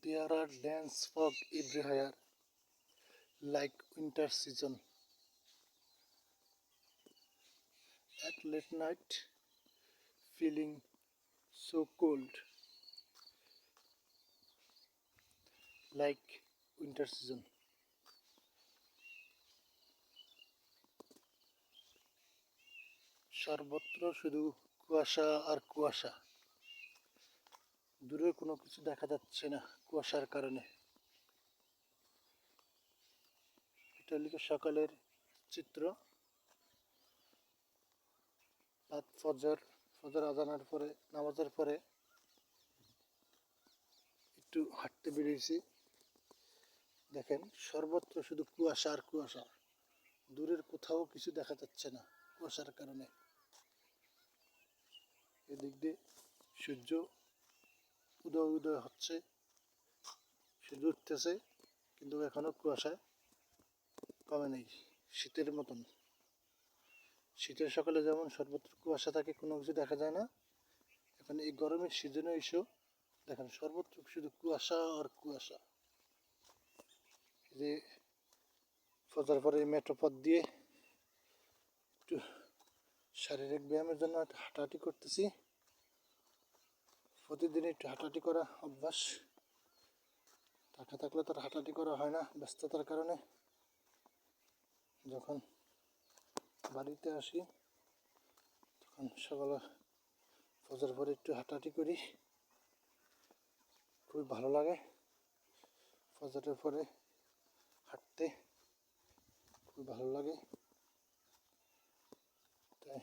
There are dense fog everywhere, like winter season. At late night, feeling so cold, like winter season. সর্বত্র শুধু কুয়াশা আর কুয়াশা। দূরে কোনো কিছু দেখা যাচ্ছে না কুয়াশার কারণে। এটা হলো সকালের চিত্র। রাত ফজর আজানের পরে, নামাজের পরে একটু হাঁটতে বেরিয়েছি। দেখেন সর্বত্র শুধু কুয়াশা আর কুয়াশা। দূরের কোথাও কিছু দেখা যাচ্ছে না কুয়াশার কারণে। এদিক দিয়ে সূর্য উদয় হচ্ছে, সূর্য উঠতেছে, কিন্তু এখনো কুয়াশায় কমে নেই। শীতের মতন, শীতের সকালে যেমন সর্বত্র কুয়াশা থাকে, কোনো কিছু দেখা যায় না, এখন এই গরমের সিজনে এসেও দেখেন সর্বত্র শুধু কুয়াশা আর কুয়াশা। যে ফজর পরে মেট্রো পথ দিয়ে একটু শারীরিক ব্যায়ামের জন্য একটু হাঁটাহাঁটি করতেছি। প্রতিদিন একটু হাঁটাহাঁটি করা অভ্যাস। টাকা থাকলে তার হাঁটাহাঁটি করা হয় না ব্যস্ততার কারণে। যখন বাড়িতে আসি তখন সকালে ফজর পরে একটু হাঁটাহাঁটি করি, খুবই ভালো লাগে। ফজরের পরে হাঁটতে খুবই ভালো লাগে, তাই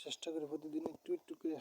চেষ্টা করি প্রতিদিন একটু একটু করে